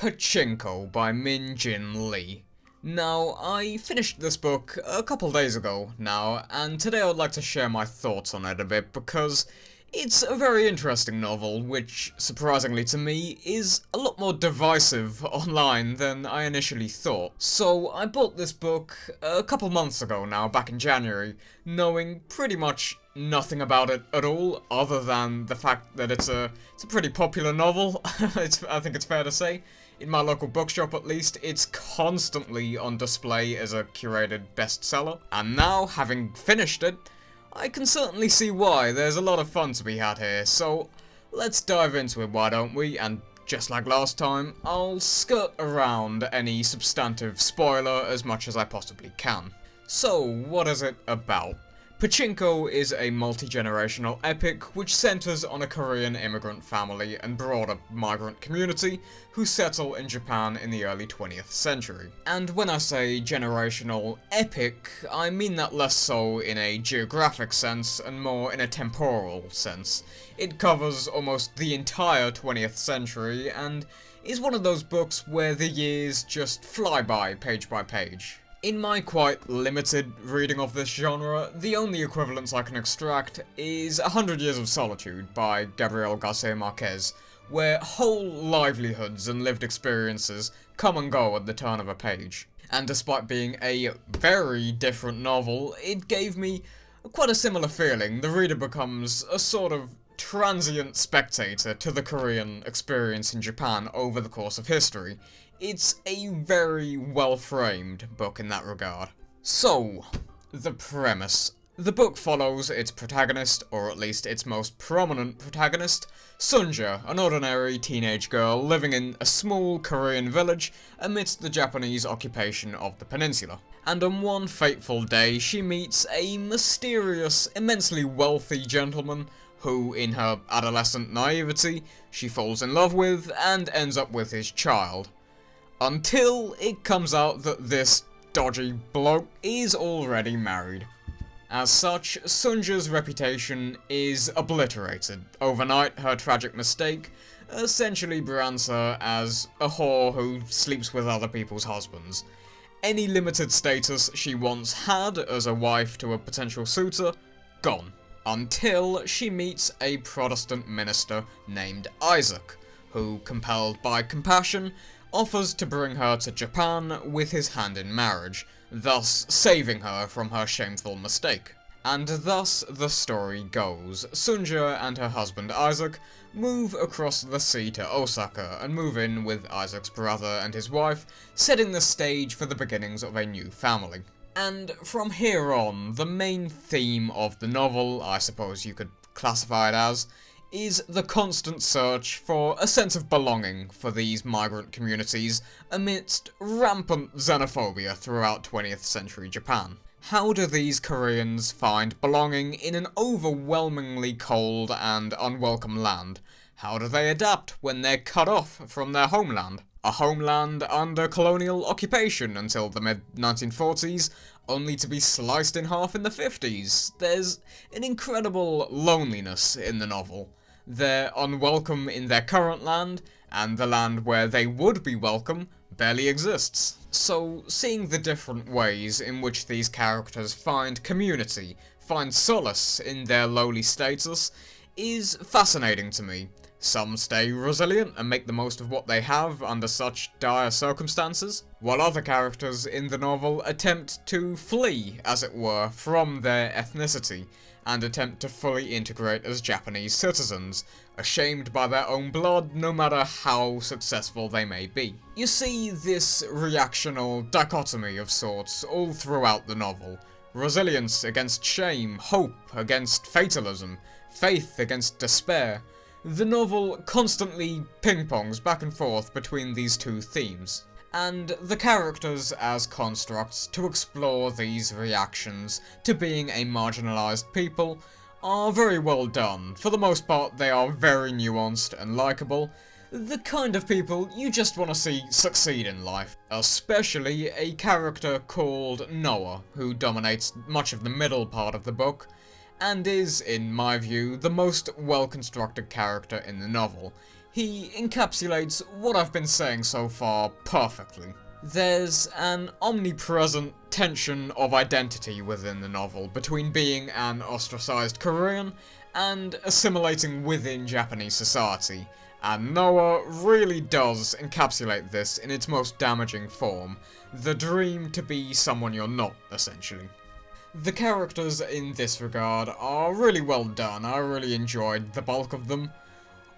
Pachinko by Min Jin Lee. Now, I finished this book a couple days ago now, and today I would like to share my thoughts on it a bit because it's a very interesting novel, which, surprisingly to me, is a lot more divisive online than I initially thought. So, I bought this book a couple months ago now, back in January, knowing pretty much nothing about it at all, other than the fact that it's a pretty popular novel. I think it's fair to say. In my local bookshop at least, it's constantly on display as a curated bestseller. And now, having finished it, I can certainly see why. There's a lot of fun to be had here, so let's dive into it, why don't we? And just like last time, I'll skirt around any substantive spoiler as much as I possibly can. So, what is it about? Pachinko is a multi-generational epic which centers on a Korean immigrant family and broader migrant community who settle in Japan in the early 20th century. And when I say generational epic, I mean that less so in a geographic sense and more in a temporal sense. It covers almost the entire 20th century and is one of those books where the years just fly by page by page. In my quite limited reading of this genre, the only equivalence I can extract is 100 Years of Solitude by Gabriel Garcia Marquez, where whole livelihoods and lived experiences come and go at the turn of a page. And despite being a very different novel, it gave me quite a similar feeling. The reader becomes a sort of transient spectator to the Korean experience in Japan over the course of history. It's a very well-framed book in that regard. So, the premise. The book follows its protagonist, or at least its most prominent protagonist, Sunja, an ordinary teenage girl living in a small Korean village amidst the Japanese occupation of the peninsula. And on one fateful day, she meets a mysterious, immensely wealthy gentleman who, in her adolescent naivety, she falls in love with and ends up with his child. Until it comes out that this dodgy bloke is already married. As such, Sunja's reputation is obliterated. Overnight, her tragic mistake essentially brands her as a whore who sleeps with other people's husbands. Any limited status she once had as a wife to a potential suitor, gone. Until she meets a Protestant minister named Isaac, who, compelled by compassion, offers to bring her to Japan with his hand in marriage, thus saving her from her shameful mistake. And thus the story goes. Sunja and her husband Isaac move across the sea to Osaka and move in with Isaac's brother and his wife, setting the stage for the beginnings of a new family. And from here on, the main theme of the novel, I suppose you could classify it as, is the constant search for a sense of belonging for these migrant communities amidst rampant xenophobia throughout 20th century Japan. How do these Koreans find belonging in an overwhelmingly cold and unwelcome land? How do they adapt when they're cut off from their homeland? A homeland under colonial occupation until the mid-1940s, only to be sliced in half in the 50s. There's an incredible loneliness in the novel. They're unwelcome in their current land, and the land where they would be welcome barely exists. So, seeing the different ways in which these characters find community, find solace in their lowly status, is fascinating to me. Some stay resilient and make the most of what they have under such dire circumstances, while other characters in the novel attempt to flee, as it were, from their ethnicity, and attempt to fully integrate as Japanese citizens, ashamed by their own blood no matter how successful they may be. You see this reactional dichotomy of sorts all throughout the novel. Resilience against shame, hope against fatalism, faith against despair. The novel constantly ping-pongs back and forth between these two themes, and the characters as constructs to explore these reactions to being a marginalized people are very well done. For the most part, they are very nuanced and likable, the kind of people you just want to see succeed in life. Especially a character called Noah, who dominates much of the middle part of the book, and is, in my view, the most well-constructed character in the novel. He encapsulates what I've been saying so far perfectly. There's an omnipresent tension of identity within the novel between being an ostracized Korean and assimilating within Japanese society, and Noah really does encapsulate this in its most damaging form, the dream to be someone you're not, essentially. The characters in this regard are really well done. I really enjoyed the bulk of them.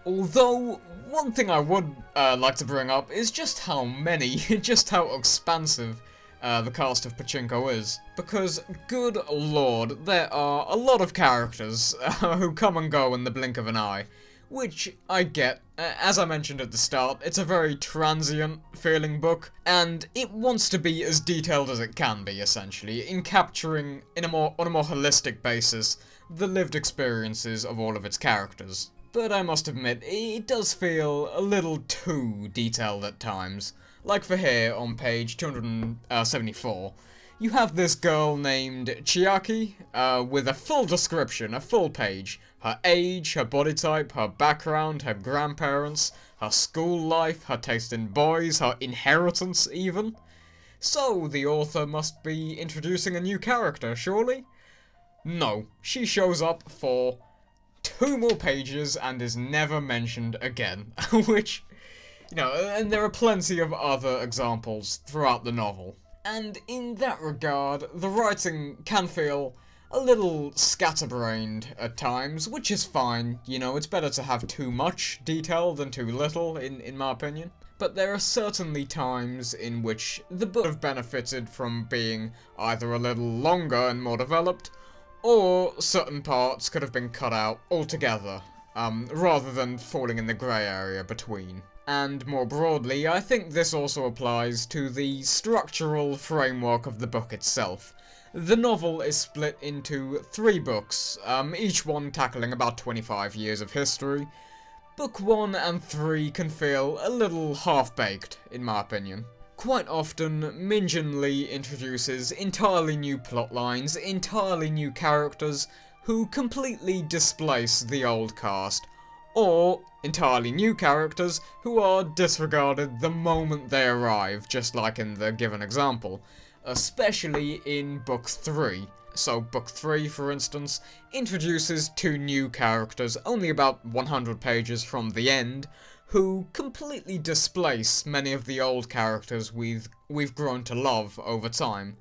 Although, one thing I would like to bring up is just how many, just how expansive the cast of Pachinko is. Because, good lord, there are a lot of characters who come and go in the blink of an eye. Which I get. As I mentioned at the start, it's a very transient feeling book, and it wants to be as detailed as it can be, essentially, in capturing, on a more holistic basis, the lived experiences of all of its characters. But I must admit, it does feel a little too detailed at times. Like for here, on page 274, you have this girl named Chiaki, with a full description, a full page. Her age, her body type, her background, her grandparents, her school life, her taste in boys, her inheritance even. So, the author must be introducing a new character, surely? No, she shows up for 2 more pages and is never mentioned again, which, you know, and there are plenty of other examples throughout the novel. And in that regard, the writing can feel a little scatterbrained at times, which is fine, you know, it's better to have too much detail than too little, in my opinion. But there are certainly times in which the book have benefited from being either a little longer and more developed, or certain parts could have been cut out altogether, rather than falling in the grey area between. And more broadly, I think this also applies to the structural framework of the book itself. The novel is split into 3 books, each one tackling about 25 years of history. Book 1 and 3 can feel a little half-baked, in my opinion. Quite often, Min Jin Lee introduces entirely new plotlines, entirely new characters, who completely displace the old cast, or entirely new characters who are disregarded the moment they arrive, just like in the given example, especially in Book 3. So Book 3, for instance, introduces 2 new characters only about 100 pages from the end, who completely displace many of the old characters we've grown to love over time,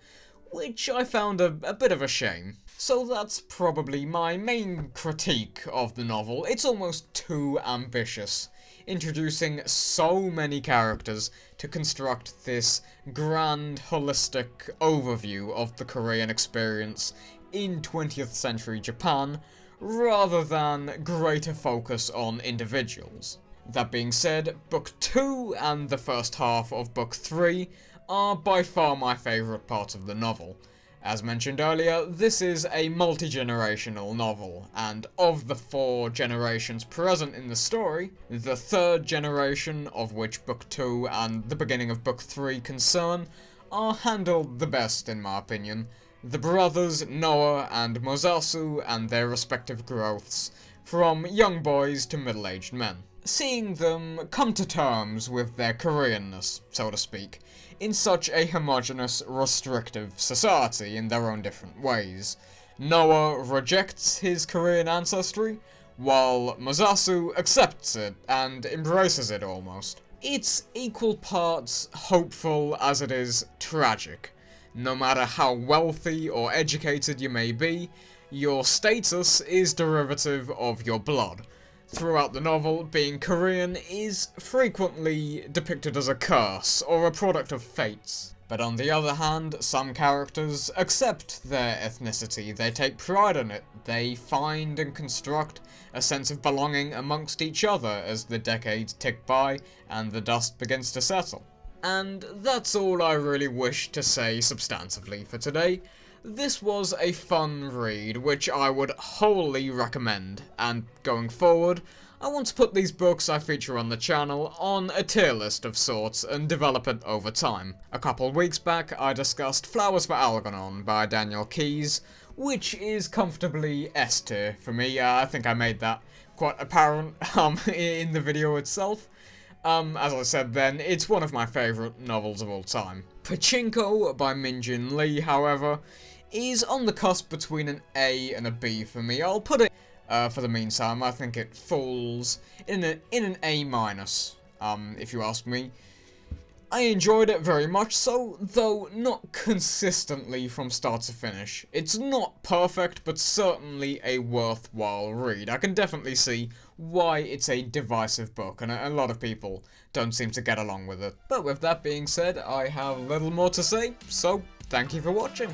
which I found a bit of a shame. So that's probably my main critique of the novel. It's almost too ambitious, introducing so many characters to construct this grand, holistic overview of the Korean experience in 20th century Japan, rather than greater focus on individuals. That being said, Book 2 and the first half of Book 3 are by far my favourite part of the novel. As mentioned earlier, this is a multi-generational novel, and of the 4 generations present in the story, the 3rd generation, of which Book 2 and the beginning of Book 3 concern, are handled the best in my opinion. The brothers Noah and Mosasu and their respective growths, from young boys to middle-aged men. Seeing them come to terms with their Koreanness, so to speak, in such a homogeneous, restrictive society in their own different ways. Noah rejects his Korean ancestry, while Mosasu accepts it and embraces it almost. It's equal parts hopeful as it is tragic. No matter how wealthy or educated you may be, your status is derivative of your blood. Throughout the novel, being Korean is frequently depicted as a curse or a product of fates. But on the other hand, some characters accept their ethnicity, they take pride in it, they find and construct a sense of belonging amongst each other as the decades tick by and the dust begins to settle. And that's all I really wish to say substantively for today. This was a fun read, which I would wholly recommend, and going forward, I want to put these books I feature on the channel on a tier list of sorts and develop it over time. A couple weeks back, I discussed Flowers for Algernon by Daniel Keyes, which is comfortably S tier for me. I think I made that quite apparent in the video itself. As I said then, it's one of my favourite novels of all time. Pachinko by Min Jin Lee, however, is on the cusp between an A and a B for me. I'll put it, for the meantime, I think it falls in an A minus, if you ask me. I enjoyed it very much so, though not consistently from start to finish. It's not perfect, but certainly a worthwhile read. I can definitely see why it's a divisive book, and a lot of people don't seem to get along with it. But with that being said, I have little more to say, so thank you for watching.